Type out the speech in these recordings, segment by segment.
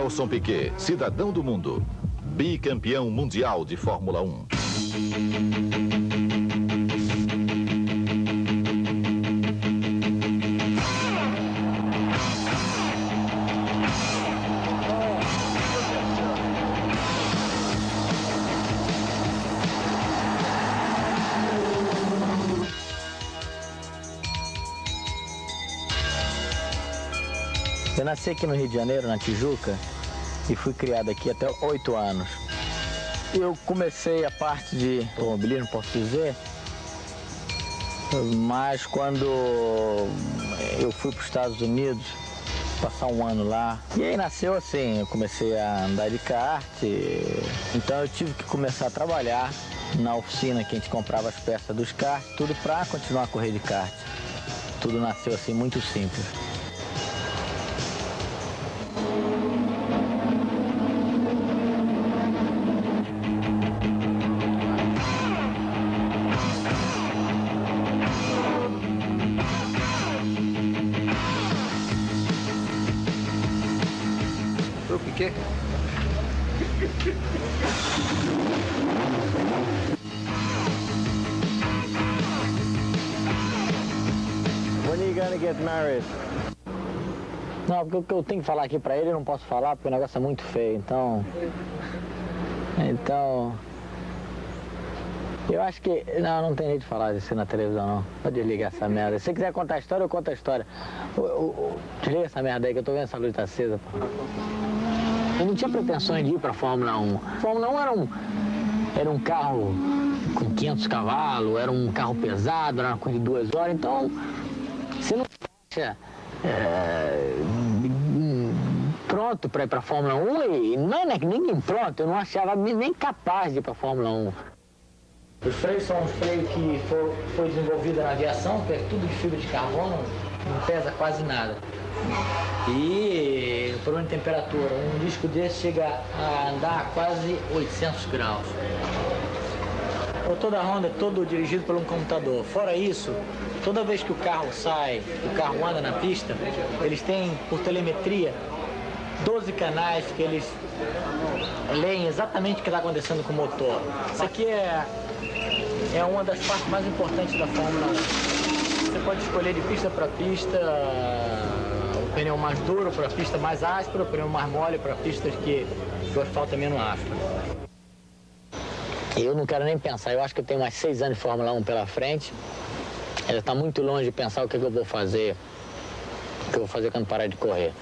Nelson Piquet, cidadão do mundo, bicampeão mundial de Fórmula 1. Eu nasci aqui no Rio de Janeiro, na Tijuca, e fui criado aqui até 8 anos. Eu comecei a parte de automobilismo, posso dizer, mas quando eu fui para os Estados Unidos, passar um ano lá, e aí nasceu assim, eu comecei a andar de kart, então eu tive que começar a trabalhar na oficina que a gente comprava as peças dos karts, tudo para continuar a correr de kart. Tudo nasceu assim, muito simples. Foi o Piquet? When are you gonna get married? Não, porque o que eu tenho que falar aqui pra ele eu não posso falar porque o negócio é muito feio, então... Eu acho que... Não tem jeito de falar isso na televisão, não. Pode desligar essa merda. Se você quiser contar a história, eu conto a história. Desliga essa merda aí que eu tô vendo essa luz tá acesa, pô. Eu não tinha pretensões de ir pra Fórmula 1. A Fórmula 1 era um carro com 500 cavalos, era um carro pesado, era uma coisa de 2 horas, então... Você não acha pronto para ir para a Fórmula 1 e não é nem pronto, eu não achava nem capaz de ir para a Fórmula 1. Os freios são os freios que foi desenvolvido na aviação, que é tudo de fibra de carbono, não pesa quase nada. E por uma temperatura, um disco desse chega a andar a quase 800 graus. O motor da Honda é todo dirigido por um computador. Fora isso, toda vez que o carro sai, o carro anda na pista, eles têm, por telemetria, 12 canais que eles leem exatamente o que está acontecendo com o motor. Isso aqui é uma das partes mais importantes da Fórmula 1. Você pode escolher de pista para pista, o pneu mais duro para a pista mais áspera, o pneu mais mole para pistas que o asfalto é menos áspero. Eu não quero nem pensar, eu acho que eu tenho mais 6 anos de Fórmula 1 pela frente. Ela está muito longe de pensar o que eu vou fazer, quando parar de correr.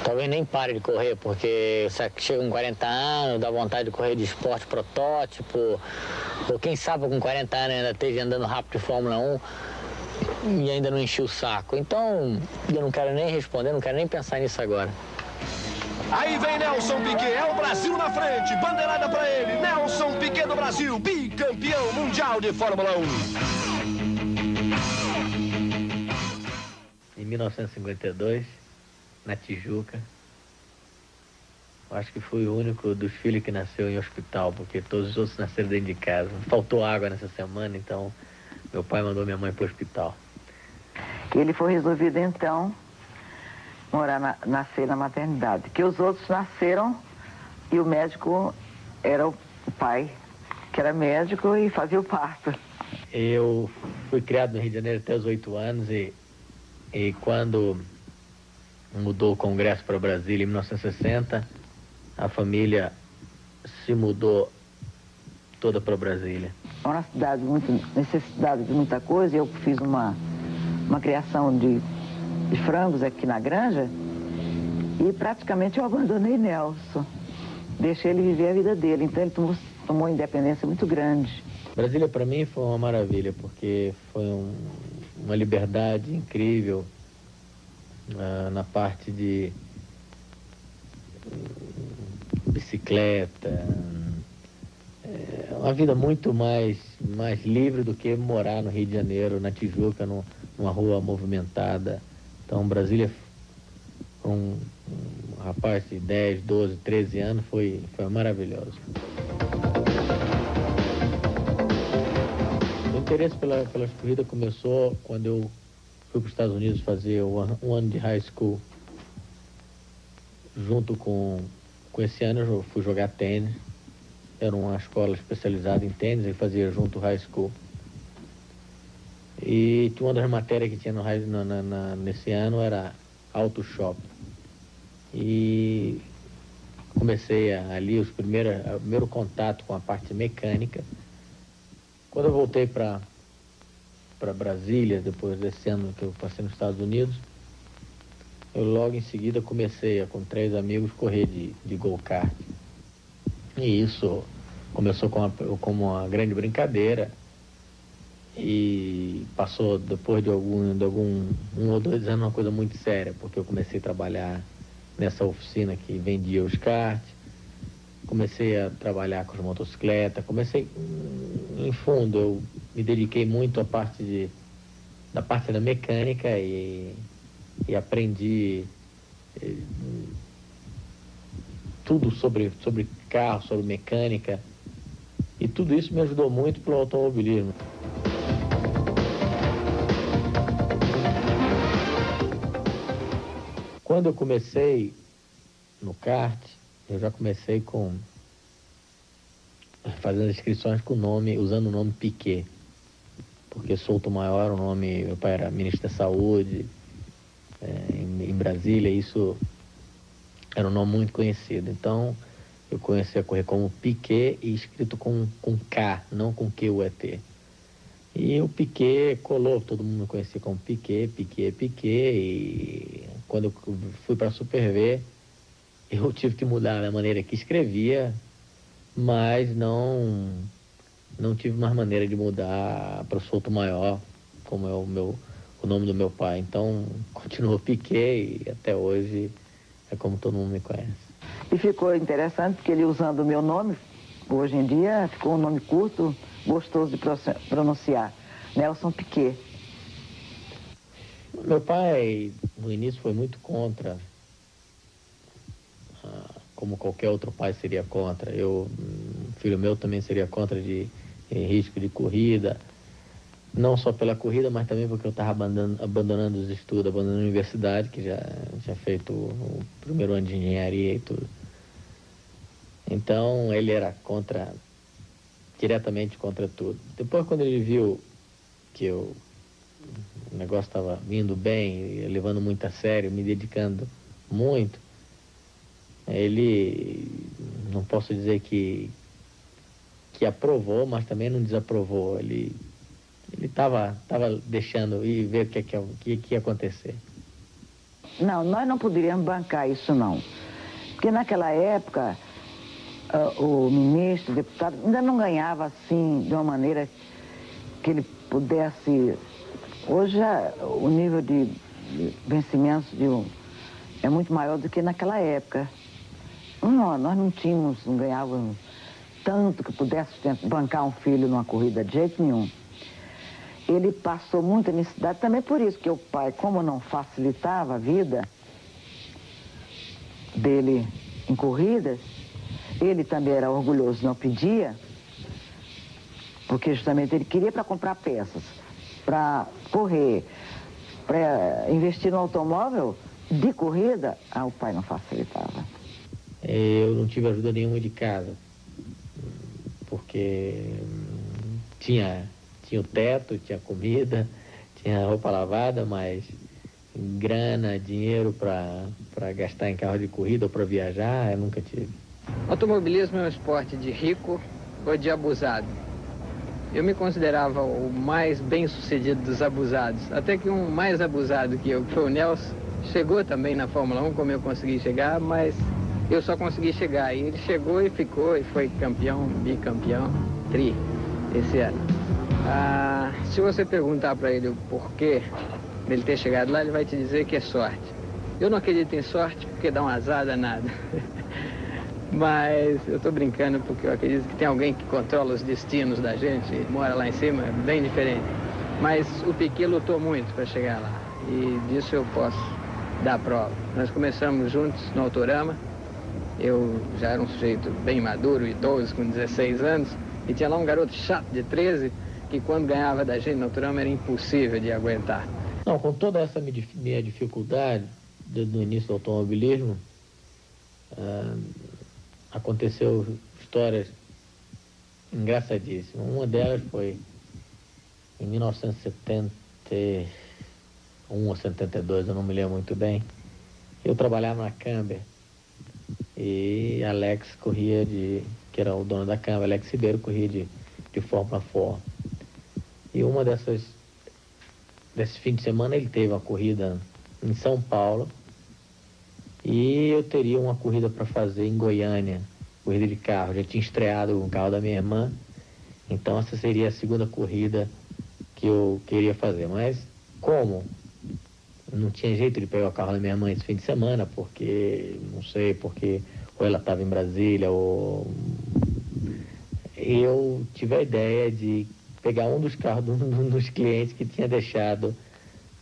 Talvez nem pare de correr, porque chega com 40 anos, dá vontade de correr de esporte protótipo, ou quem sabe com 40 anos ainda esteja andando rápido de Fórmula 1 e ainda não enchi o saco. Então, eu não quero nem responder, não quero nem pensar nisso agora. Aí vem Nelson Piquet, é o Brasil na frente, bandeirada pra ele, Nelson Piquet do Brasil, bicampeão mundial de Fórmula 1. Em 1952, na Tijuca, eu acho que fui o único dos filhos que nasceu em hospital, porque todos os outros nasceram dentro de casa. Faltou água nessa semana, então meu pai mandou minha mãe para o hospital. Ele foi resolvido, então, nascer na maternidade, que os outros nasceram e o médico era o pai, que era médico e fazia o parto. Eu fui criado no Rio de Janeiro até os 8 anos e quando mudou o Congresso para Brasília em 1960, a família se mudou toda para Brasília. É uma cidade muito necessitada de muita coisa, eu fiz uma criação de frangos aqui na granja e praticamente eu abandonei Nelson. Deixei ele viver a vida dele, então ele tomou uma independência muito grande. Brasília para mim foi uma maravilha, porque foi uma liberdade incrível na parte de bicicleta, uma vida muito mais livre do que morar no Rio de Janeiro, na Tijuca, numa rua movimentada. Então, Brasília, um rapaz de 10, 12, 13 anos, foi maravilhoso. O interesse pelas corridas começou quando eu fui para os Estados Unidos fazer um ano de high school. junto com esse ano eu fui jogar tênis. Era uma escola especializada em tênis, e fazia junto o high school. E uma das matérias que tinha nesse ano era auto shop. E comecei ali o primeiro contato com a parte mecânica. Quando eu voltei para Brasília, depois desse ano que eu passei nos Estados Unidos, eu logo em seguida comecei com 3 amigos correr de go-kart. E isso começou como uma grande brincadeira e passou, depois de 1 ou 2 anos, uma coisa muito séria, porque eu comecei a trabalhar nessa oficina que vendia os karts, comecei a trabalhar com as motocicletas, em fundo, eu me dediquei muito à parte da mecânica e aprendi tudo sobre carro, sobre mecânica, e tudo isso me ajudou muito para o automobilismo. Quando eu comecei no kart, eu já comecei fazendo inscrições usando o nome Piquet, porque Souto Maior, meu pai era ministro da Saúde, em Brasília, isso era um nome muito conhecido. Então, eu comecei a correr como Piquet e escrito com K, não com Q-U-E-T. E o Piquet colou, todo mundo me conhecia como Piquet, e quando eu fui para a Super V, eu tive que mudar a maneira que escrevia, mas não tive mais maneira de mudar para o Souto Maior, como é o nome do meu pai. Então, continuou Piquet e até hoje é como todo mundo me conhece. E ficou interessante porque ele, usando o meu nome, hoje em dia ficou um nome curto, gostoso de pronunciar, Nelson Piquet. Meu pai, no início, foi muito contra, como qualquer outro pai seria contra. Filho meu também seria contra de risco de corrida, não só pela corrida, mas também porque eu estava abandonando os estudos, abandonando a universidade, que já tinha feito o primeiro ano de engenharia e tudo. Então, ele era diretamente contra tudo. Depois, quando ele viu que o negócio estava vindo bem, levando muito a sério, me dedicando muito, ele, não posso dizer que aprovou, mas também não desaprovou. Ele estava deixando e ver o que ia acontecer. Não, nós não poderíamos bancar isso, não. Porque naquela época, o ministro, o deputado, ainda não ganhava assim, de uma maneira que ele pudesse... Hoje, o nível de vencimentos é muito maior do que naquela época. Nós não ganhávamos tanto que pudesse bancar um filho numa corrida de jeito nenhum. Ele passou muita necessidade também por isso, que o pai, como não facilitava a vida dele em corridas, ele também era orgulhoso, não pedia, porque justamente ele queria para comprar peças, para correr, para investir no automóvel de corrida, o pai não facilitava. Eu não tive ajuda nenhuma de casa, porque tinha o teto, tinha comida, tinha roupa lavada, mas grana, dinheiro para gastar em carro de corrida ou para viajar, eu nunca tive. Automobilismo é um esporte de rico ou de abusado. Eu me considerava o mais bem-sucedido dos abusados, até que um mais abusado que eu, que foi o Nelson, chegou também na Fórmula 1, como eu consegui chegar, mas eu só consegui chegar. E ele chegou e ficou, e foi campeão, bicampeão, tri, esse ano. Se você perguntar para ele o porquê dele ter chegado lá, ele vai te dizer que é sorte. Eu não acredito em sorte porque dá um azar danado. Mas eu estou brincando porque eu acredito que tem alguém que controla os destinos da gente, mora lá em cima, é bem diferente. Mas o Piquet lutou muito para chegar lá e disso eu posso dar prova. Nós começamos juntos no Autorama, eu já era um sujeito bem maduro, idoso, com 16 anos, e tinha lá um garoto chato de 13, que quando ganhava da gente no Autorama era impossível de aguentar. Não, com toda essa minha dificuldade no início do automobilismo, aconteceu histórias engraçadíssimas. Uma delas foi em 1971 ou 72, eu não me lembro muito bem. Eu trabalhava na Camber e Alex corria que era o dono da Camber, Alex Ribeiro, corria de Fórmula 4. E uma desses fins de semana ele teve uma corrida em São Paulo e eu teria uma corrida para fazer em Goiânia, corrida de carro. Já tinha estreado com o carro da minha irmã, então essa seria a segunda corrida que eu queria fazer. Mas como não tinha jeito de pegar o carro da minha mãe esse fim de semana, porque, não sei, porque ou ela estava em Brasília, ou eu tive a ideia de pegar um dos carros dos clientes que tinha deixado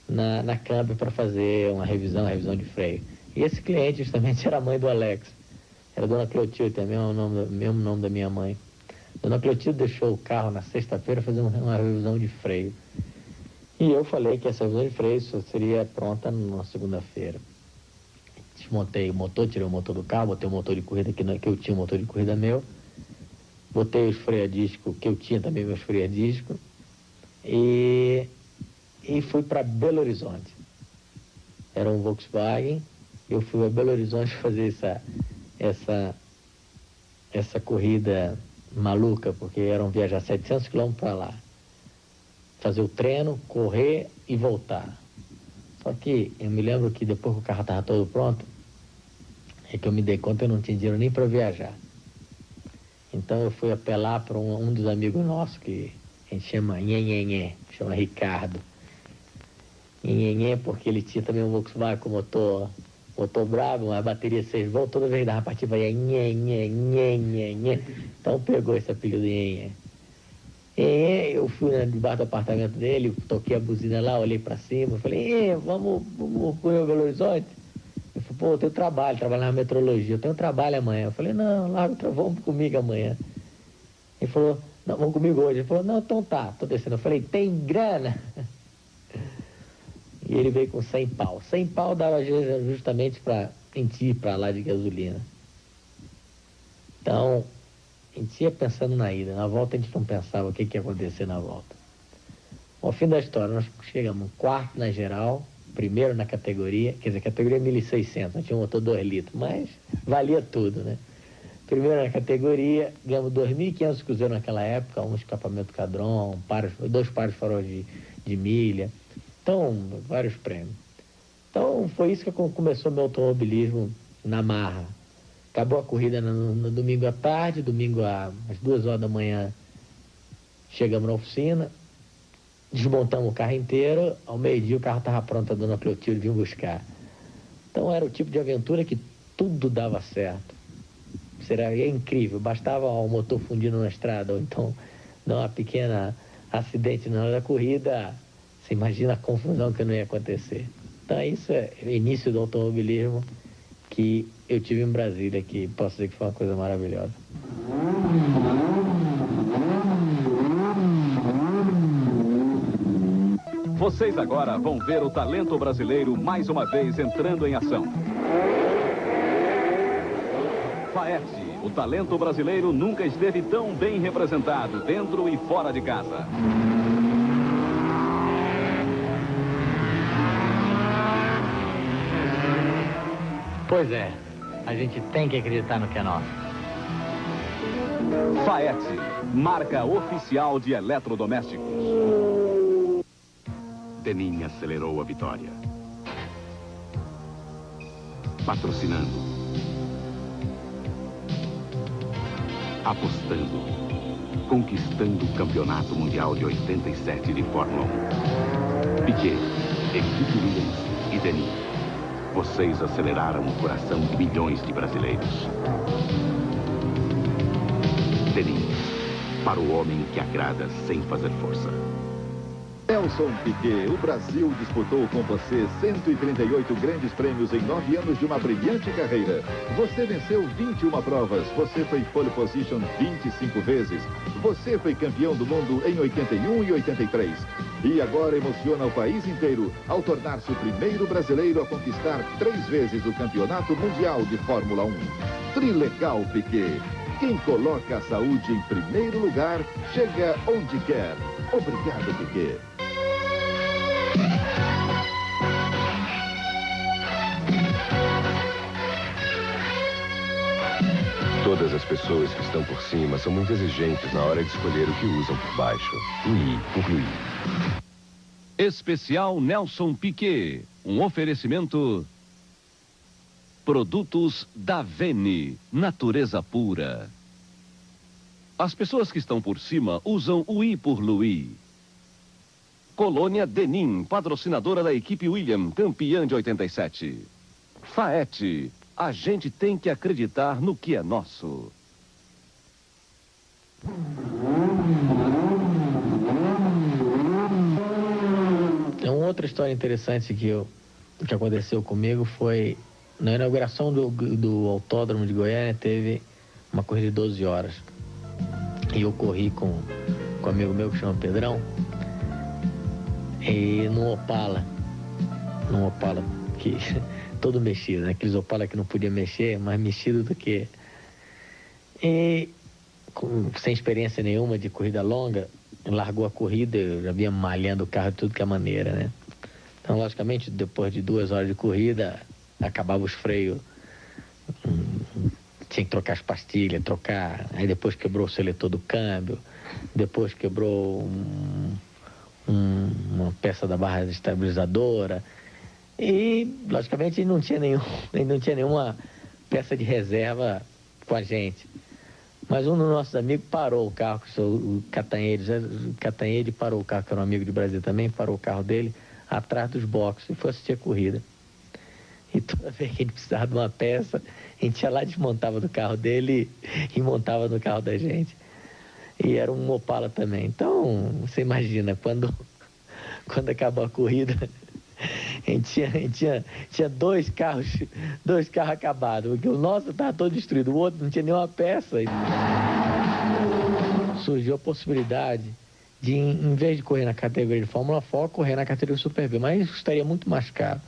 na Camper para fazer uma revisão de freio. E esse cliente justamente era a mãe do Alex, era a Dona Clotilde, também é o mesmo nome da minha mãe. Dona Clotilde deixou o carro na sexta-feira fazer uma revisão de freio. E eu falei que essa revisão de freio só seria pronta na segunda-feira. Desmontei o motor, tirei o motor do carro, botei o motor de corrida, que eu tinha um motor de corrida meu. Botei os freio a disco, que eu tinha também meus freio a disco. E fui para Belo Horizonte. Era um Volkswagen. Eu fui para Belo Horizonte fazer essa corrida maluca, porque eram viajar 700 quilômetros para lá. Fazer o treino, correr e voltar. Só que eu me lembro que depois que o carro estava todo pronto, é que eu me dei conta que eu não tinha dinheiro nem para viajar. Então eu fui apelar para um dos amigos nossos, que a gente chama Nhenhenhé, chama Ricardo. Nhenhenhé porque ele tinha também um Volkswagen com motor bravo, uma bateria 6 volts, toda vez que dava partida ia Nhenhenhé. Então pegou esse apelido de Nhenhenhé. Eu fui debaixo do apartamento dele, toquei a buzina lá, olhei para cima, falei, vamos correr o Belo Horizonte? Ele falou, eu tenho trabalho na metrologia, eu tenho trabalho amanhã. Eu falei, não, vamos comigo amanhã. Ele falou, não, vamos comigo hoje. Ele falou, não, então tá, tô descendo. Eu falei, tem grana? E ele veio com 100 pau. 100 pau dava justamente para ir para lá de gasolina. Então, a gente ia pensando na ida. Na volta a gente não pensava o que ia acontecer na volta. Ao fim da história, nós chegamos quarto na geral, primeiro na categoria, quer dizer, categoria 1.600, nós tínhamos um motor 2 litros, mas valia tudo, né? Primeiro na categoria, ganhamos 2.500 cruzeiros naquela época, um escapamento Cadron, 2 pares de farol de milha, então, vários prêmios. Então, foi isso que começou meu automobilismo na marra. Acabou a corrida no domingo à tarde, domingo às 2 horas da manhã, chegamos na oficina, desmontamos o carro inteiro, ao meio-dia o carro estava pronto, a Dona Clotilde vinha buscar. Então era o tipo de aventura que tudo dava certo. Era incrível, bastava o motor fundindo na estrada, ou então dar uma pequena acidente na hora da corrida, você imagina a confusão que não ia acontecer. Então isso é o início do automobilismo que eu tive em Brasília, que posso dizer que foi uma coisa maravilhosa. Vocês agora vão ver o talento brasileiro mais uma vez entrando em ação. Faete, o talento brasileiro nunca esteve tão bem representado, dentro e fora de casa. Pois é, a gente tem que acreditar no que é nosso. Faete, marca oficial de eletrodomésticos. Denim acelerou a vitória. Patrocinando. Apostando. Conquistando o Campeonato Mundial de 87 de Fórmula 1. Piquet, equipe Williams e Denim. Vocês aceleraram o coração de milhões de brasileiros. Denim, para o homem que agrada sem fazer força. Nelson Piquet, o Brasil disputou com você 138 grandes prêmios em 9 anos de uma brilhante carreira. Você venceu 21 provas, você foi pole position 25 vezes, você foi campeão do mundo em 81 e 83. E agora emociona o país inteiro ao tornar-se o primeiro brasileiro a conquistar 3 vezes o Campeonato Mundial de Fórmula 1. Trilegal Piquet. Quem coloca a saúde em primeiro lugar, chega onde quer. Obrigado, Piquet. Todas as pessoas que estão por cima são muito exigentes na hora de escolher o que usam por baixo. Louis, concluí. Especial Nelson Piquet. Um oferecimento... Produtos da Vene, natureza pura. As pessoas que estão por cima usam o I por Louis. Colônia Denim, patrocinadora da equipe William, campeã de 87. Faete, a gente tem que acreditar no que é nosso. Tem uma outra história interessante que aconteceu comigo foi... Na inauguração do autódromo de Goiânia teve uma corrida de 12 horas. E eu corri com um amigo meu que chama Pedrão. E num Opala que todo mexido, né? Aqueles Opala que não podia mexer, mais mexido do que... E sem experiência nenhuma de corrida longa, largou a corrida, eu já vinha malhando o carro de tudo que é maneira, né? Então, logicamente, depois de 2 horas de corrida... Acabava os freios, tinha que trocar as pastilhas, aí depois quebrou o seletor do câmbio, depois quebrou uma peça da barra estabilizadora e, logicamente, não tinha nenhuma peça de reserva com a gente. Mas um dos nossos amigos parou o carro, o Catanhede parou o carro, que era um amigo de Brasília também, parou o carro dele atrás dos boxes e foi assistir a corrida. E toda vez que a gente precisava de uma peça, a gente ia lá, desmontava do carro dele e montava no carro da gente. E era um Opala também. Então, você imagina, quando acabou a corrida, a gente tinha 2 carros acabados, porque o nosso estava todo destruído, o outro não tinha nenhuma peça. E surgiu a possibilidade de, em vez de correr na categoria de Fórmula 4, correr na categoria Super V, mas isso estaria muito mais caro.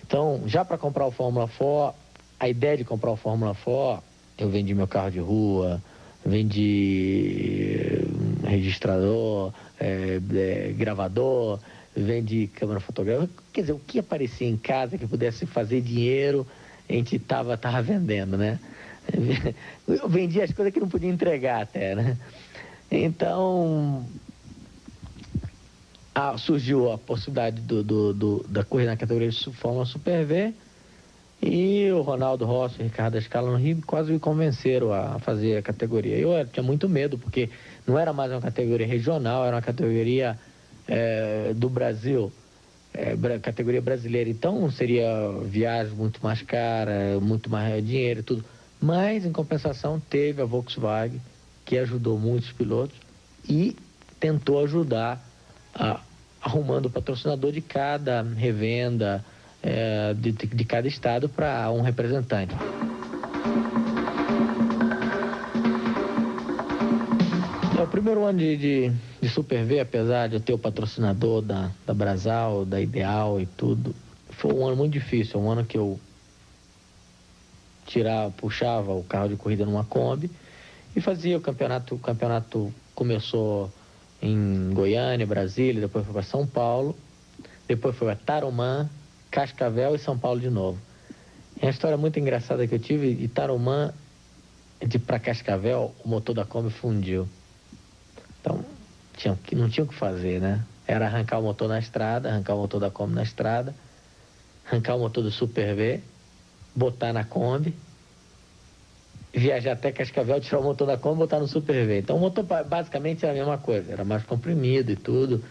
Então, já para comprar o Fórmula 4, a ideia de comprar o Fórmula 4, eu vendi meu carro de rua, vendi registrador, gravador, vendi câmera fotográfica. Quer dizer, o que aparecia em casa que pudesse fazer dinheiro, a gente tava vendendo, né? Eu vendia as coisas que não podia entregar até, né? Então... surgiu a possibilidade da corrida na categoria de Fórmula Super V e o Ronaldo Rossi e o Ricardo Scala no Rio quase me convenceram a fazer a categoria. Eu tinha muito medo, porque não era mais uma categoria regional, era uma categoria do Brasil, categoria brasileira. Então seria viagem muito mais cara, muito mais dinheiro e tudo. Mas, em compensação, teve a Volkswagen, que ajudou muitos pilotos e tentou ajudar arrumando o patrocinador de cada revenda, de cada estado para um representante. O primeiro ano de Super V, apesar de eu ter o patrocinador da Brasal, da Ideal e tudo, foi um ano muito difícil, um ano que eu puxava o carro de corrida numa Kombi e fazia o campeonato. O campeonato começou em Goiânia, Brasília, depois foi para São Paulo, depois foi para Tarumã, Cascavel e São Paulo de novo. É uma história muito engraçada que eu tive. De Tarumã para Cascavel, o motor da Kombi fundiu. Então, não tinha o que fazer, né? Era arrancar o motor na estrada, arrancar o motor da Kombi na estrada, arrancar o motor do Super V, botar na Kombi, viajar até Cascavel, tirar o motor da Kombi e botar no Super V. Então o motor basicamente era a mesma coisa, era mais comprimido e tudo,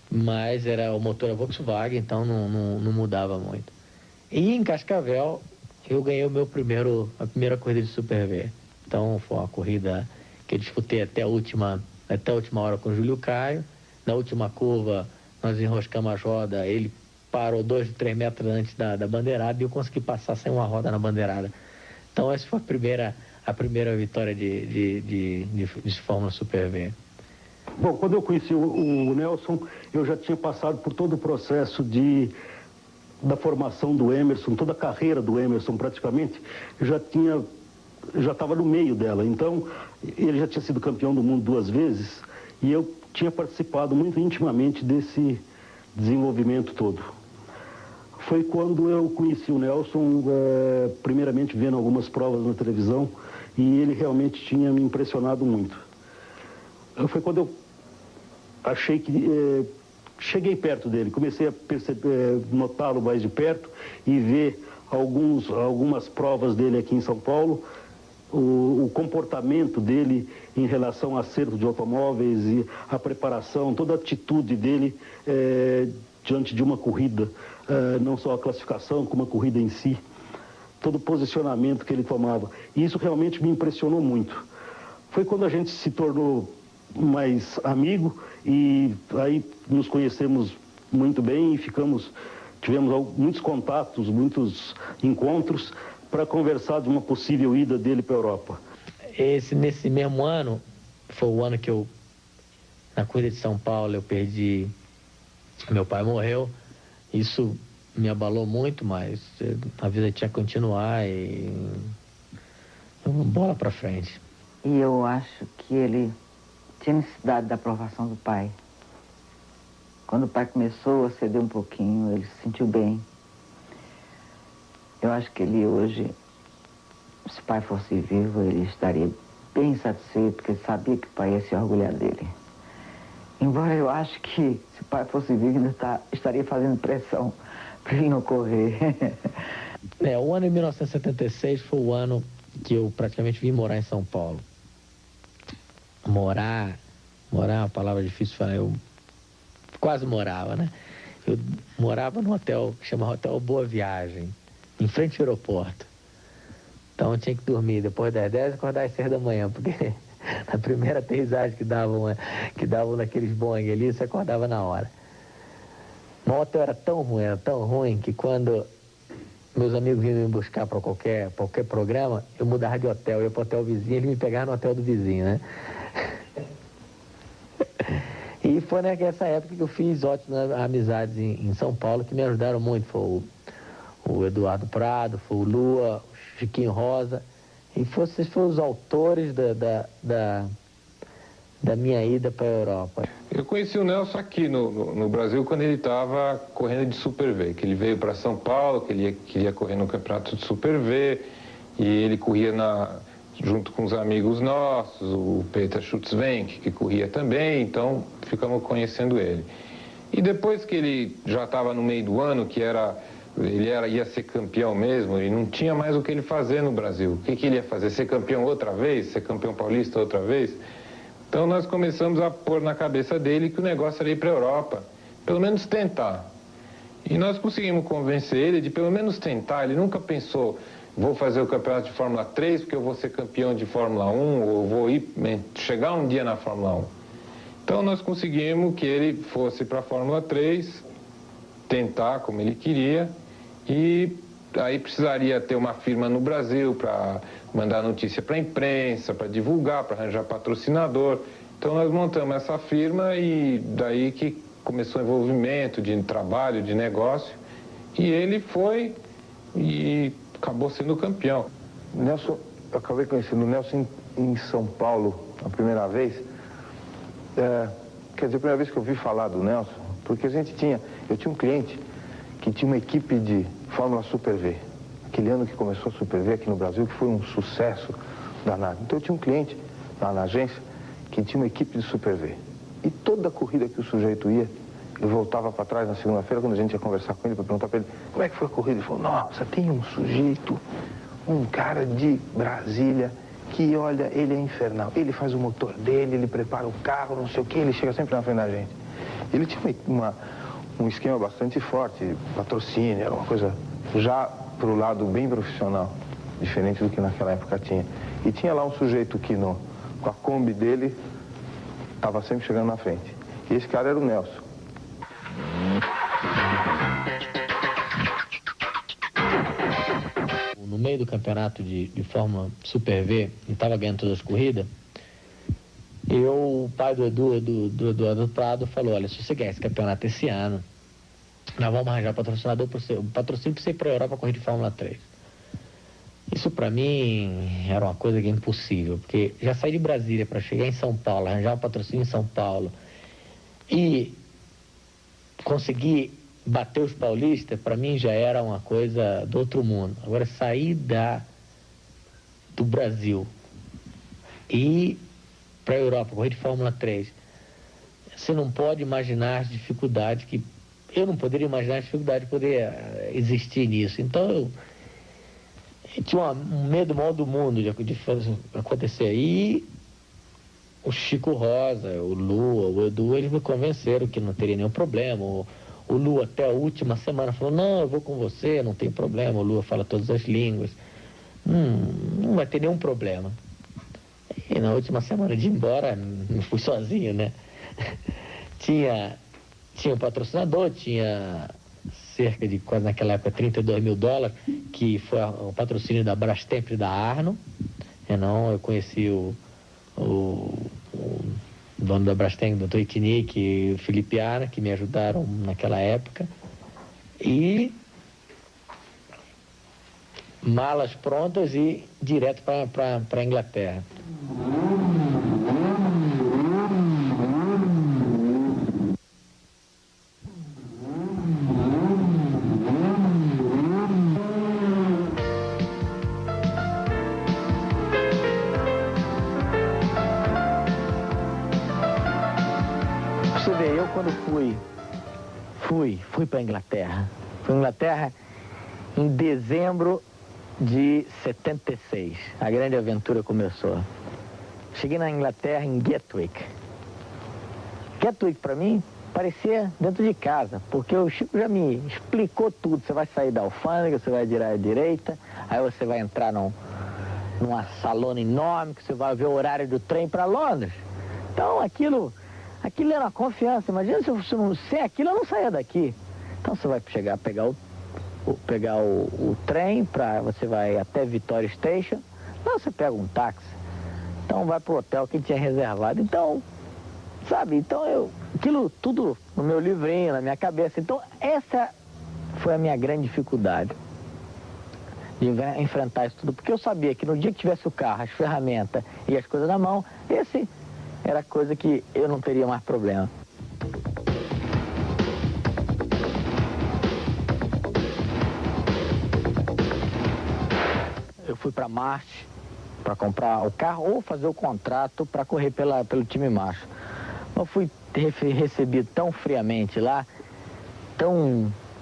mas o motor era Volkswagen, então não mudava muito. E em Cascavel eu ganhei a primeira corrida de Super V. Então foi uma corrida que eu disputei até a última hora com o Júlio Caio. Na última curva nós enroscamos as rodas, ele parou 2, 3 metros antes da bandeirada e eu consegui passar sem uma roda na bandeirada. Então essa foi a primeira vitória de Fórmula Super V. Bom, quando eu conheci o Nelson, eu já tinha passado por todo o processo da formação do Emerson, toda a carreira do Emerson praticamente, eu já estava no meio dela. Então, ele já tinha sido campeão do mundo 2 vezes e eu tinha participado muito intimamente desse desenvolvimento todo. Foi quando eu conheci o Nelson, primeiramente vendo algumas provas na televisão, e ele realmente tinha me impressionado muito. Foi quando eu achei que cheguei perto dele, comecei a notá-lo mais de perto e ver algumas provas dele aqui em São Paulo, o comportamento dele em relação ao acerto de automóveis e a preparação, toda a atitude dele diante de uma corrida, não só a classificação, como a corrida em si, todo o posicionamento que ele tomava. E isso realmente me impressionou muito. Foi quando a gente se tornou mais amigo e aí nos conhecemos muito bem e tivemos muitos contatos, muitos encontros para conversar de uma possível ida dele para a Europa. Nesse mesmo ano, foi o ano que na corrida de São Paulo, eu perdi, meu pai morreu, isso me abalou muito, mas a vida tinha que continuar e bola para frente. E eu acho que ele tinha necessidade da aprovação do pai. Quando o pai começou a ceder um pouquinho, ele se sentiu bem. Eu acho que ele hoje, se o pai fosse vivo, ele estaria bem satisfeito, porque ele sabia que o pai ia se orgulhar dele. Embora eu acho que, se o pai fosse vivo, ainda estaria fazendo pressão para ele não correr. O ano de 1976 foi o ano que eu praticamente vim morar em São Paulo. Morar é uma palavra difícil de falar, eu quase morava, né? Eu morava num hotel que chama Hotel Boa Viagem, em frente ao aeroporto. Então eu tinha que dormir depois das 10 e acordar às 6 da manhã, porque na primeira aterrissagem que davam naqueles Boeing ali, você acordava na hora. O hotel era tão ruim, que quando meus amigos vinham me buscar para qualquer programa, eu mudava de hotel, eu ia para o hotel vizinho, ele me pegava no hotel do vizinho, né? E foi nessa época que eu fiz ótimas amizades em São Paulo, que me ajudaram muito. Foi o Eduardo Prado, foi o Lua, o Chiquinho Rosa. E esses foram os autores da minha ida para a Europa. Eu conheci o Nelson aqui no Brasil quando ele estava correndo de Super V, que ele veio para São Paulo, que ele queria correr no campeonato de Super V, e ele corria junto com os amigos nossos, o Peter Schutzwenck, que corria também, então ficamos conhecendo ele. E depois que ele já estava no meio do ano, ia ser campeão mesmo, e não tinha mais o que ele fazer no Brasil. O que ele ia fazer? Ser campeão outra vez? Ser campeão paulista outra vez? Então nós começamos a pôr na cabeça dele que o negócio era ir para a Europa, pelo menos tentar. E nós conseguimos convencer ele de pelo menos tentar. Ele nunca pensou, vou fazer o campeonato de Fórmula 3 porque eu vou ser campeão de Fórmula 1 ou vou chegar um dia na Fórmula 1. Então nós conseguimos que ele fosse para a Fórmula 3, tentar como ele queria, e aí precisaria ter uma firma no Brasil para mandar notícia para a imprensa, para divulgar, para arranjar patrocinador. Então nós montamos essa firma e daí que começou o envolvimento de trabalho, de negócio, e ele foi e acabou sendo campeão. Nelson, eu acabei conhecendo o Nelson em São Paulo a primeira vez. Quer dizer, a primeira vez que eu ouvi falar do Nelson, porque eu tinha um cliente que tinha uma equipe de Fórmula Super V. Aquele ano que começou a Super V aqui no Brasil, que foi um sucesso danado. Então eu tinha um cliente lá na agência que tinha uma equipe de Super V. E toda corrida que o sujeito ia, ele voltava para trás na segunda-feira, quando a gente ia conversar com ele, para perguntar para ele como é que foi a corrida. Ele falou, nossa, tem um sujeito, um cara de Brasília, que olha, ele é infernal. Ele faz o motor dele, ele prepara o carro, não sei o quê, ele chega sempre na frente da gente. Ele tinha um esquema bastante forte, patrocínio, era uma coisa já para o lado bem profissional, diferente do que naquela época tinha. E tinha lá um sujeito que com a Kombi dele estava sempre chegando na frente. E esse cara era o Nelson. No meio do campeonato de Fórmula Super V, ele estava ganhando todas as corridas, o pai do Eduardo Prado falou, olha, se você ganhar esse campeonato esse ano, nós vamos arranjar patrocinador para você, patrocínio para você ir para a Europa correr de Fórmula 3. Isso para mim era uma coisa que é impossível, porque já saí de Brasília para chegar em São Paulo, arranjar um patrocínio em São Paulo e conseguir bater os paulistas, para mim já era uma coisa do outro mundo. Agora, sair do Brasil e para a Europa, correr de Fórmula 3, você não pode imaginar as dificuldades que... Eu não poderia imaginar a dificuldade de poder existir nisso. Então, eu tinha um medo maior do mundo de fazer acontecer. E o Chico Rosa, o Lua, o Edu, eles me convenceram que não teria nenhum problema. O Lua, até a última semana, falou, não, eu vou com você, não tem problema. O Lua fala todas as línguas. Não vai ter nenhum problema. E na última semana de ir embora, não fui sozinho, né? Tinha um patrocinador, tinha cerca de, quase naquela época, $32 mil, que foi o patrocínio da Brastemp e da Arno. Eu conheci o dono da Brastemp, o Dr. Itinique e o Felipe Arna, que me ajudaram naquela época. E malas prontas e direto para a Inglaterra. Você vê, eu quando fui para a Inglaterra. Fui à Inglaterra em dezembro de 76. A grande aventura começou. Cheguei na Inglaterra em Gatwick. Gatwick, para mim, parecia dentro de casa, porque o Chico já me explicou tudo. Você vai sair da alfândega, você vai virar à direita, aí você vai entrar numa salona enorme, que você vai ver o horário do trem para Londres. Então, aquilo era uma confiança. Imagina se não sem aquilo eu não saía daqui. Então, você vai pegar o trem, você vai até Victoria Station, lá você pega um táxi, então vai pro hotel que tinha reservado. Então, sabe, aquilo tudo no meu livrinho, na minha cabeça. Então, essa foi a minha grande dificuldade de enfrentar isso tudo, porque eu sabia que no dia que tivesse o carro, as ferramentas e as coisas na mão, esse era coisa que eu não teria mais problema. Eu fui para Marte para comprar o carro ou fazer o contrato para correr pelo time March. Eu fui recebido tão friamente lá,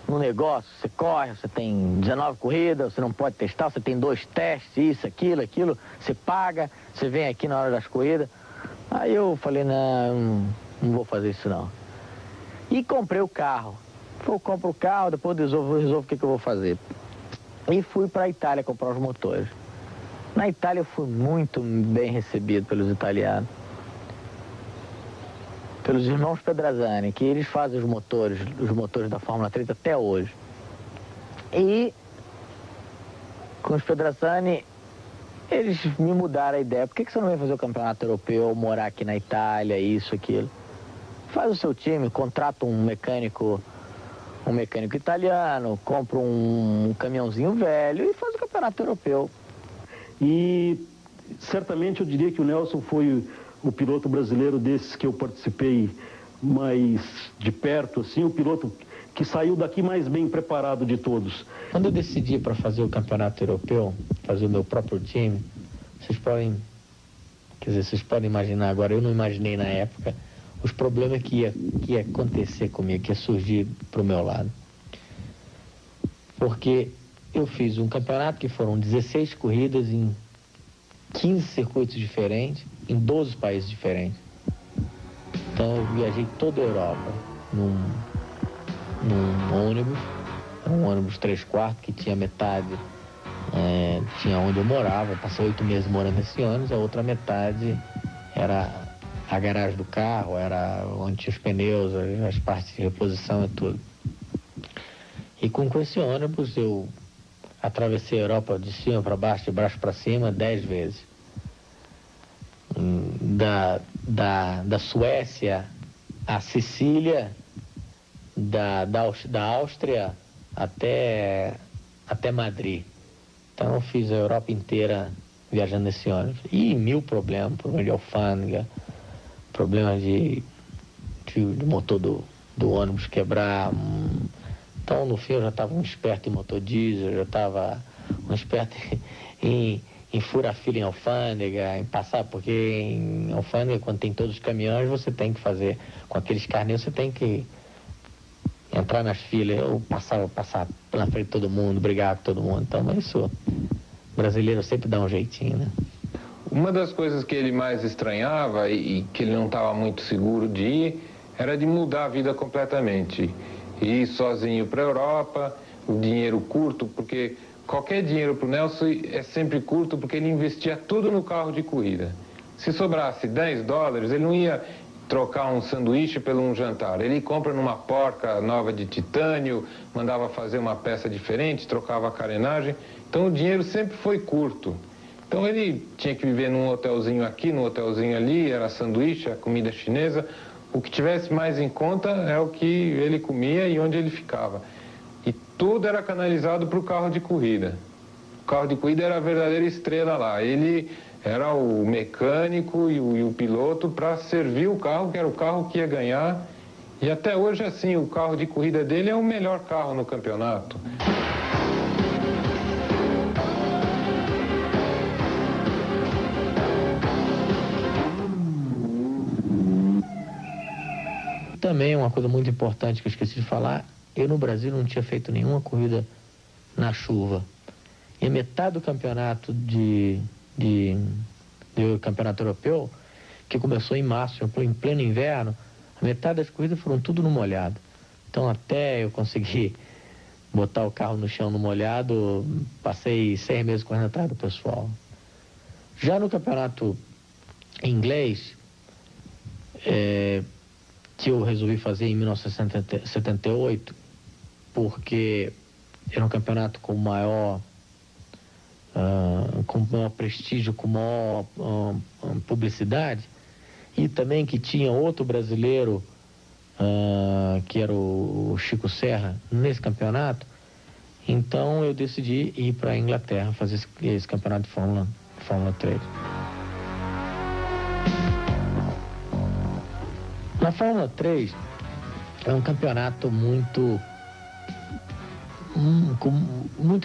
no negócio, você corre, você tem 19 corridas, você não pode testar, você tem 2 testes, isso, aquilo, você paga, você vem aqui na hora das corridas. Aí eu falei, não vou fazer isso não. E comprei o carro. Eu compro o carro, depois resolvo o que eu vou fazer. E fui para a Itália comprar os motores. Na Itália eu fui muito bem recebido pelos italianos. Pelos irmãos Pedrazani, que eles fazem os motores da Fórmula 3 até hoje. E com os Pedrazani, eles me mudaram a ideia. Por que você não vem fazer o campeonato europeu, morar aqui na Itália, isso, aquilo? Faz o seu time, contrata um mecânico italiano, compra um caminhãozinho velho e faz o campeonato europeu. E certamente eu diria que o Nelson foi o piloto brasileiro desses que eu participei mais de perto, assim, o piloto que saiu daqui mais bem preparado de todos. Quando eu decidi para fazer o campeonato europeu, fazer o meu próprio time, vocês podem imaginar agora, eu não imaginei na época, os problemas que ia acontecer comigo, que ia surgir para o meu lado. Porque eu fiz um campeonato que foram 16 corridas em 15 circuitos diferentes, em 12 países diferentes. Então eu viajei toda a Europa num ônibus, um ônibus 3/4 que tinha metade, tinha onde eu morava, passei 8 meses morando nesse ônibus, a outra metade era a garagem do carro, era onde tinha os pneus, as partes de reposição e tudo. E com esse ônibus eu atravessei a Europa de cima para baixo, de baixo para cima, 10 vezes. da Suécia a Sicília, da Áustria até Madrid. Então eu fiz a Europa inteira viajando nesse ônibus. E mil problemas de alfândega, problemas de motor do ônibus quebrar. Então no fim eu já estava um esperto em motor diesel, eu já estava um esperto em furar fila em alfândega, em passar, porque em alfândega, quando tem todos os caminhões, você tem que fazer, com aqueles carneiros, você tem que entrar nas filas, ou passar na frente de todo mundo, brigar com todo mundo. Então, mas isso, brasileiro sempre dá um jeitinho, né? Uma das coisas que ele mais estranhava e que ele não estava muito seguro de ir, era de mudar a vida completamente. Ir sozinho para a Europa, o dinheiro curto, porque qualquer dinheiro para o Nelson é sempre curto, porque ele investia tudo no carro de corrida. Se sobrasse $10, ele não ia trocar um sanduíche pelo um jantar. Ele compra numa porca nova de titânio, mandava fazer uma peça diferente, trocava a carenagem. Então o dinheiro sempre foi curto. Então ele tinha que viver num hotelzinho aqui, num hotelzinho ali, era sanduíche, a comida chinesa. O que tivesse mais em conta é o que ele comia e onde ele ficava. E tudo era canalizado para o carro de corrida. O carro de corrida era a verdadeira estrela lá. Ele era o mecânico e o piloto para servir o carro, que era o carro que ia ganhar. E até hoje, assim, o carro de corrida dele é o melhor carro no campeonato. Também uma coisa muito importante que eu esqueci de falar, eu no Brasil não tinha feito nenhuma corrida na chuva. E a metade do campeonato do campeonato europeu, que começou em março, em pleno inverno, a metade das corridas foram tudo no molhado. Então até eu conseguir botar o carro no chão no molhado, passei 6 meses correndo atrás do pessoal. Já no campeonato inglês, que eu resolvi fazer em 1978, porque era um campeonato com maior prestígio, com maior publicidade, e também que tinha outro brasileiro, que era o Chico Serra, nesse campeonato. Então eu decidi ir para a Inglaterra fazer esse campeonato de Fórmula 3. Na Fórmula 3 é um campeonato muito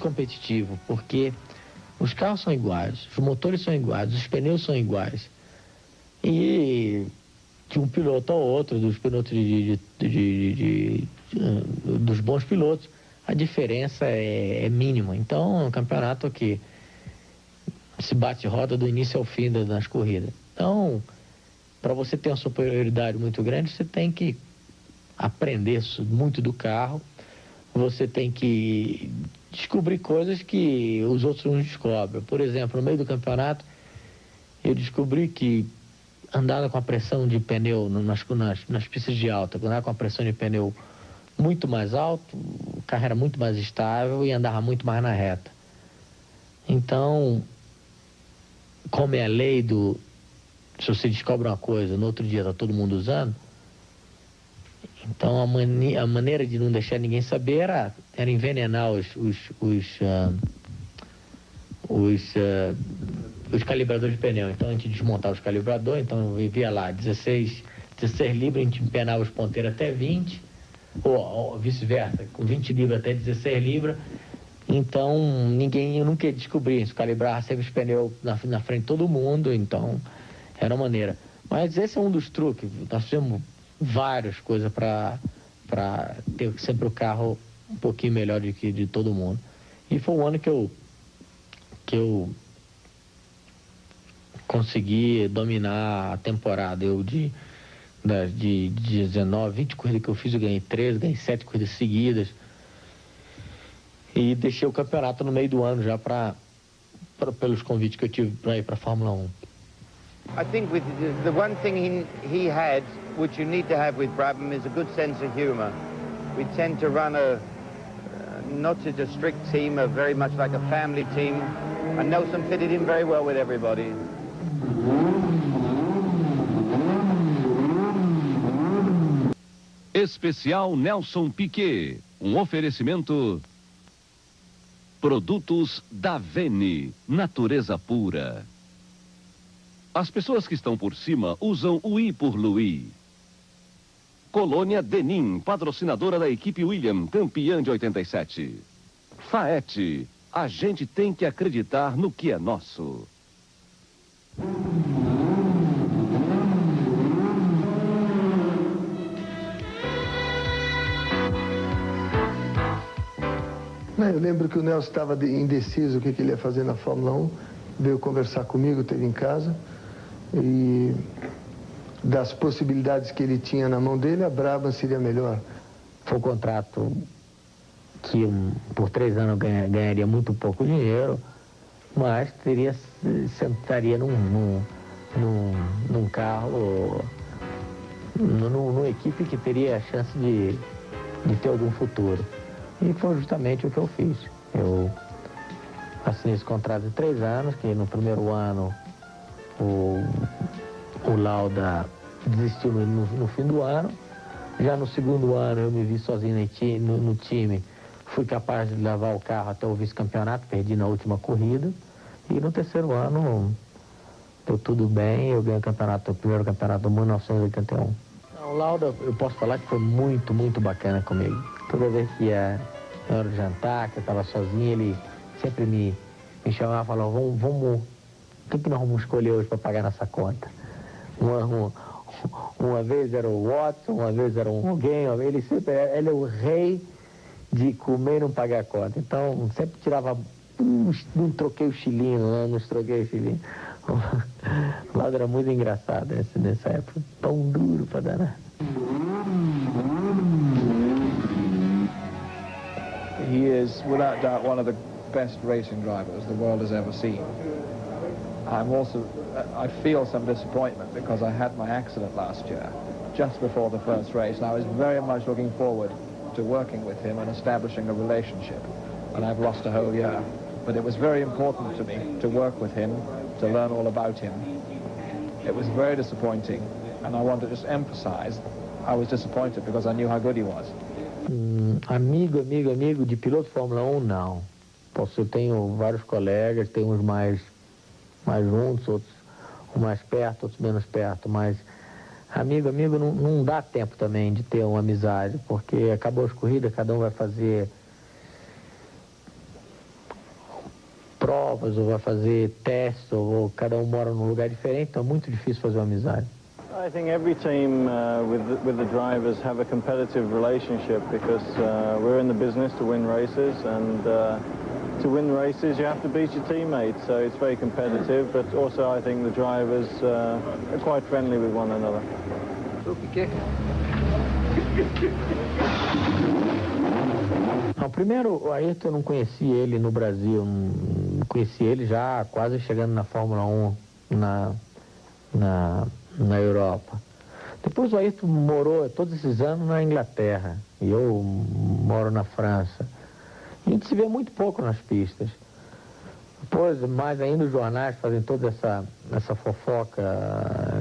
competitivo, porque os carros são iguais, os motores são iguais, os pneus são iguais. E de um piloto ao outro, dos pilotos dos bons pilotos, a diferença é mínima. Então é um campeonato que se bate roda do início ao fim das corridas. Então, para você ter uma superioridade muito grande, você tem que aprender muito do carro, você tem que descobrir coisas que os outros não descobrem. Por exemplo, no meio do campeonato, eu descobri que andava com a pressão de pneu nas pistas de alta, andava com a pressão de pneu muito mais alto, o carro era muito mais estável e andava muito mais na reta. Então, como é a lei se você descobre uma coisa, no outro dia está todo mundo usando, então a maneira de não deixar ninguém saber era envenenar os calibradores de pneu. Então a gente desmontava os calibradores, então eu via lá 16 libras, a gente empenava os ponteiros até 20, ou vice-versa, com 20 libras até 16 libras. Então eu nunca ia descobrir isso, calibrava sempre os pneus na frente de todo mundo, então era uma maneira. Mas esse é um dos truques, nós fizemos várias coisas para ter sempre o carro um pouquinho melhor de todo mundo. E foi um ano que eu consegui dominar a temporada. Eu de 19, 20 corridas que eu fiz, eu ganhei 13, ganhei 7 corridas seguidas. E deixei o campeonato no meio do ano já pelos convites que eu tive para ir para a Fórmula 1. I think with the one thing he had, which you need to have with Brabham, is a good sense of humor. We tend to run not such a strict team, very much like a family team, and Nelson fitted in very well with everybody. Especial Nelson Piquet. Um oferecimento... Produtos da Vene, natureza pura. As pessoas que estão por cima usam o I por Louis. Colônia Denim, patrocinadora da equipe William, campeã de 87. Faete, a gente tem que acreditar no que é nosso. Eu lembro que o Nelson estava indeciso o que ele ia fazer na Fórmula 1, veio conversar comigo, esteve em casa, e das possibilidades que ele tinha na mão dele, a Brabham seria melhor. Foi um contrato que por 3 anos ganharia muito pouco dinheiro, mas sentaria num carro, numa equipe que teria a chance de ter algum futuro. E foi justamente o que eu fiz. Eu assinei esse contrato de 3 anos, que no primeiro ano o Lauda desistiu no fim do ano. Já no segundo ano eu me vi sozinho no time. Fui capaz de levar o carro até o vice-campeonato, perdi na última corrida. E no terceiro ano deu tudo bem, eu ganhei o primeiro campeonato do mundo em 1981. O Lauda, eu posso falar que foi muito, muito bacana comigo. Toda vez que ia na hora de jantar, que eu estava sozinho, ele sempre me chamava e falava, vamos, o que nós vamos escolher hoje para pagar nossa conta? Uma vez era o Watson, uma vez era alguém, ele é o rei de comer e não pagar a conta. Então, sempre tirava, não troquei o chilinho, não troquei o chilinho. O lado era muito engraçado nessa época, tão duro para danar. He is, without doubt, one of the best racing drivers the world has ever seen. I feel some disappointment because I had my accident last year, just before the first race, and I was very much looking forward to working with him and establishing a relationship, and I've lost a whole year. But it was very important to me to work with him, to learn all about him. It was very disappointing, and I want to just emphasize I was disappointed because I knew how good he was. Amigo de piloto Fórmula 1, não. Eu tenho vários colegas, tem uns mais juntos, outros mais perto, outros menos perto, mas amigo não dá tempo também de ter uma amizade, porque acabou as corridas, cada um vai fazer provas, ou vai fazer testes, ou cada um mora num lugar diferente, então é muito difícil fazer uma amizade. I think every team with the drivers have a competitive relationship because we're in the business to win races, and to win races you have to beat your teammates, so it's very competitive, but also I think the drivers are quite friendly with one another. Primeiro, o Ayrton eu não conheci ele no Brasil, conheci ele já quase chegando na Fórmula 1 na Europa. Depois o Ayrton morou todos esses anos na Inglaterra e eu moro na França. A gente se vê muito pouco nas pistas. Depois, mais ainda, os jornais fazem toda essa fofoca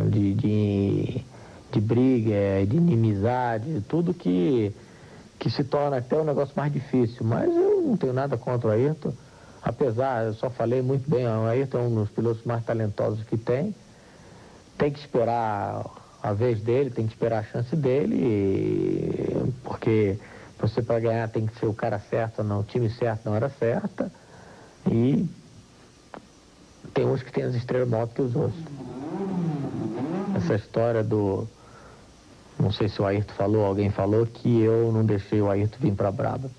de briga, de inimizade, tudo que se torna até um negócio mais difícil. Mas eu não tenho nada contra o Ayrton, apesar, eu só falei muito bem, o Ayrton é um dos pilotos mais talentosos que tem que esperar a vez dele, tem que esperar a chance dele, porque você para ganhar tem que ser o cara certo, não, o time certo na hora certa, e tem uns que tem as estrelas maiores que os outros. Essa história não sei se o Ayrton falou, alguém falou que eu não deixei o Ayrton vir para a Brabham.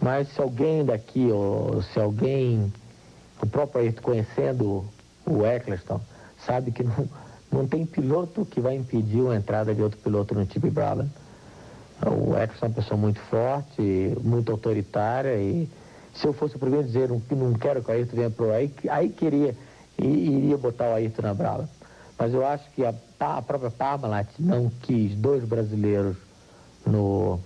Mas se alguém daqui, ou se alguém, o próprio Ayrton conhecendo o Eccleston, sabe que não tem piloto que vai impedir a entrada de outro piloto no time Brabham. O Eccleston é uma pessoa muito forte, muito autoritária, e se eu fosse o primeiro a dizer que não quero que o Ayrton venha para o aí iria botar o Ayrton na Brabham. Mas eu acho que a própria Parmalat não quis 2 brasileiros no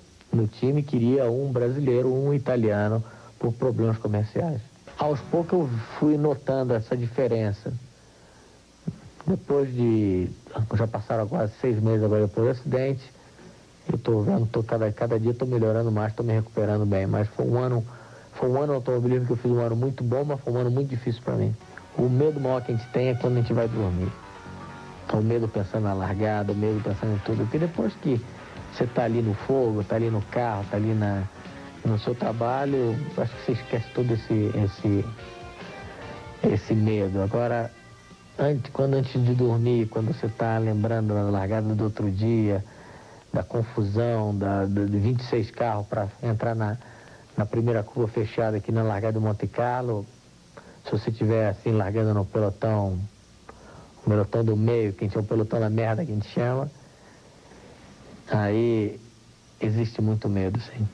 time, queria um brasileiro, um italiano, por problemas comerciais. Aos poucos eu fui notando essa diferença. Depois já passaram quase 6 meses agora depois do acidente, Eu estou vendo, cada dia estou melhorando mais, estou me recuperando bem, mas foi um ano automobilismo que eu fiz um ano muito bom, mas foi um ano muito difícil para mim. O medo maior que a gente tem é quando a gente vai dormir. O medo pensando na largada, o medo pensando em tudo, porque depois que você está ali no fogo, está ali no carro, está ali no seu trabalho, acho que você esquece todo esse medo. Agora, antes de dormir, quando você está lembrando da largada do outro dia, da confusão, de 26 carros para entrar na primeira curva fechada aqui na largada do Monte Carlo, se você estiver assim largando no pelotão, o pelotão do meio, que a gente é o pelotão da merda que a gente chama, aí existe muito medo, sim.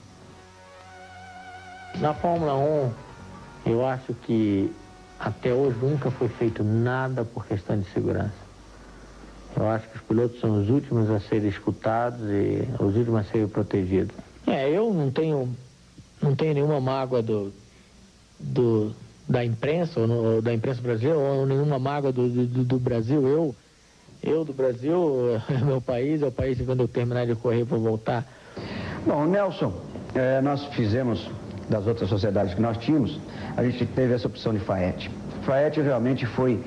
Na Fórmula 1, eu acho que até hoje nunca foi feito nada por questão de segurança. Eu acho que os pilotos são os últimos a serem escutados e os últimos a serem protegidos. Eu não tenho nenhuma mágoa da imprensa, ou da imprensa brasileira, ou nenhuma mágoa do Brasil. Eu do Brasil, é meu país, é o país que quando eu terminar de correr vou voltar. Bom, Nelson, nós fizemos, das outras sociedades que nós tínhamos, a gente teve essa opção de Faete. Faete realmente foi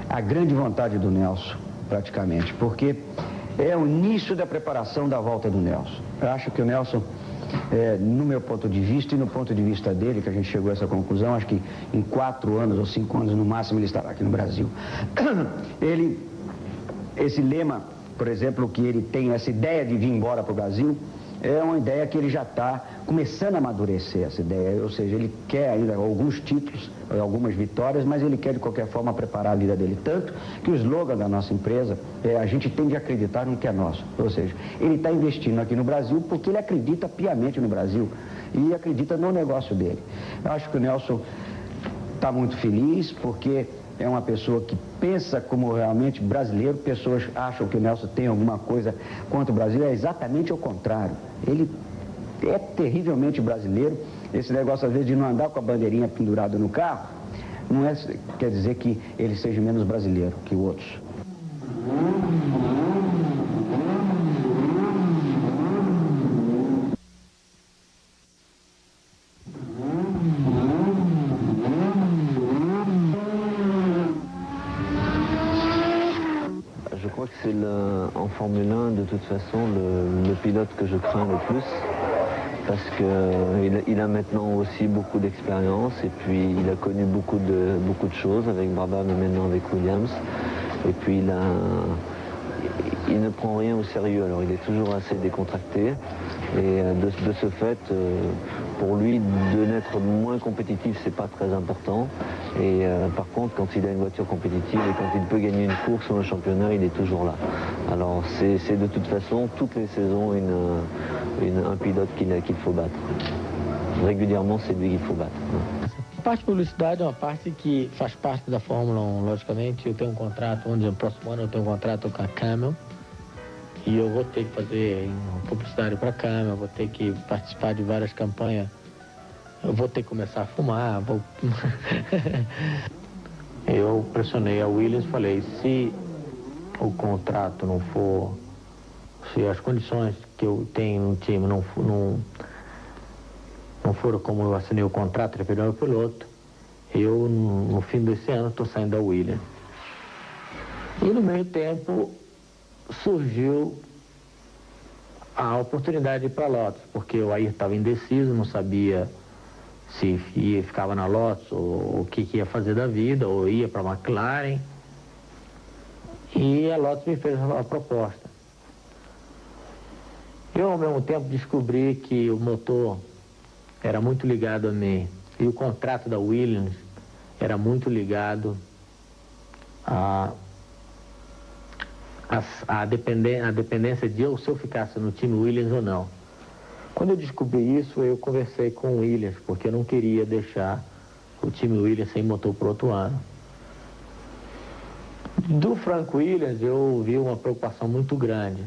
a grande vontade do Nelson, praticamente, porque é o início da preparação da volta do Nelson. Eu acho que o Nelson, no meu ponto de vista e no ponto de vista dele, que a gente chegou a essa conclusão, acho que em 4 anos ou 5 anos no máximo ele estará aqui no Brasil. Esse lema, por exemplo, que ele tem, essa ideia de vir embora para o Brasil, é uma ideia que ele já está começando a amadurecer, essa ideia. Ou seja, ele quer ainda alguns títulos, algumas vitórias, mas ele quer de qualquer forma preparar a vida dele. Tanto que o slogan da nossa empresa é: a gente tem de acreditar no que é nosso. Ou seja, ele está investindo aqui no Brasil porque ele acredita piamente no Brasil e acredita no negócio dele. Eu acho que o Nelson está muito feliz porque é uma pessoa que pensa como realmente brasileiro. Pessoas acham que o Nelson tem alguma coisa contra o Brasil, é exatamente o contrário. Ele é terrivelmente brasileiro. Esse negócio, às vezes, de não andar com a bandeirinha pendurada no carro, não quer dizer que ele seja menos brasileiro que outros. En Formule 1, de toute façon, le pilote que je crains le plus, parce qu'il a maintenant aussi beaucoup d'expérience et puis il a connu beaucoup de choses avec Brabham et maintenant avec Williams. Et puis il ne prend rien au sérieux, alors il est toujours assez décontracté. Et de ce fait, pour lui, de n'être moins compétitif, c'est pas très important. Et par contre, quand il a une voiture compétitive et quand il peut gagner une course ou un championnat, il est toujours là. Alors c'est de toute façon, toutes les saisons, un pilote qu'il faut battre. Régulièrement, c'est lui qu'il faut battre. A parte de publicidade é uma parte que faz parte da Fórmula 1, logicamente. Eu tenho um contrato, no próximo ano eu tenho um contrato com a Camel. E eu vou ter que fazer publicidade para a Camel, vou ter que participar de várias campanhas. Eu vou ter que começar a fumar, Eu pressionei a Williams e falei: se o contrato não for, se as condições que eu tenho no time não foram como eu assinei o contrato de primeiro piloto, eu, no fim desse ano, estou saindo da Williams. E no meio tempo surgiu a oportunidade de ir para a Lotus, porque o Ayrton estava indeciso, não sabia se ficava na Lotus ou o que ia fazer da vida, ou ia para a McLaren. E a Lotus me fez a proposta. Eu, ao mesmo tempo, descobri que o motor era muito ligado a mim e o contrato da Williams era muito ligado a dependência de se eu ficasse no time Williams ou não. Quando eu descobri isso, eu conversei com o Williams, porque eu não queria deixar o time Williams sem motor para outro ano. Do Frank Williams, eu vi uma preocupação muito grande.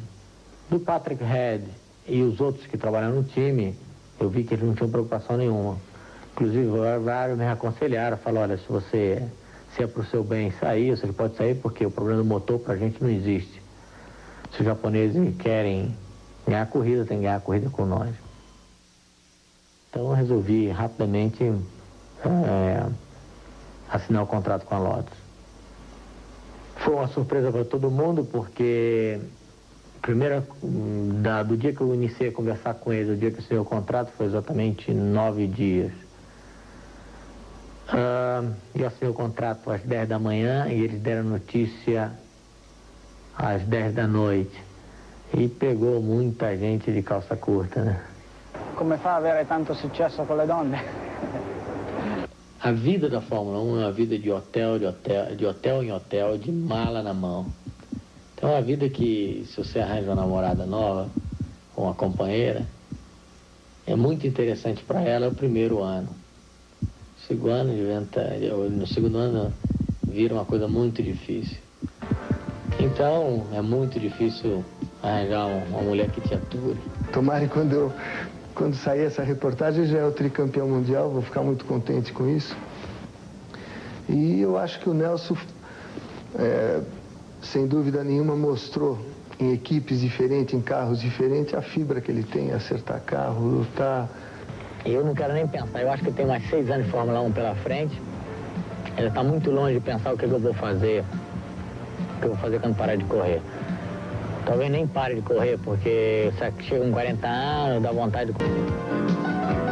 Do Patrick Head e os outros que trabalham no time, eu vi que eles não tinham preocupação nenhuma. Inclusive, vários me aconselharam, falaram: olha, se é para o seu bem sair, você pode sair porque o problema do motor para a gente não existe. Se os japoneses querem ganhar a corrida, tem que ganhar a corrida com nós. Então eu resolvi rapidamente assinar o contrato com a Lotus. Foi uma surpresa para todo mundo, porque do dia que eu iniciei a conversar com eles, o dia que eu assinei o contrato, foi exatamente 9 dias. Eu assinei o contrato às 10 da manhã e eles deram notícia às 10 da noite. E pegou muita gente de calça curta, né? Come fa a avere tanto successo con le donne? A vida da Fórmula 1 é uma vida de hotel em hotel, de mala na mão. Então é uma vida que, se você arranja uma namorada nova, ou uma companheira, é muito interessante para ela o primeiro ano. No segundo ano vira uma coisa muito difícil. Então é muito difícil arranjar uma mulher que te ature. Tomara que quando sair essa reportagem já é o tricampeão mundial, vou ficar muito contente com isso. E eu acho que o Nelson, sem dúvida nenhuma, mostrou em equipes diferentes, em carros diferentes, a fibra que ele tem, acertar carro, lutar. Eu não quero nem pensar, eu acho que eu tenho mais 6 anos de Fórmula 1 pela frente. Ele está muito longe de pensar o que eu vou fazer, quando parar de correr. Talvez nem pare de correr, porque chega com 40 anos, dá vontade de correr.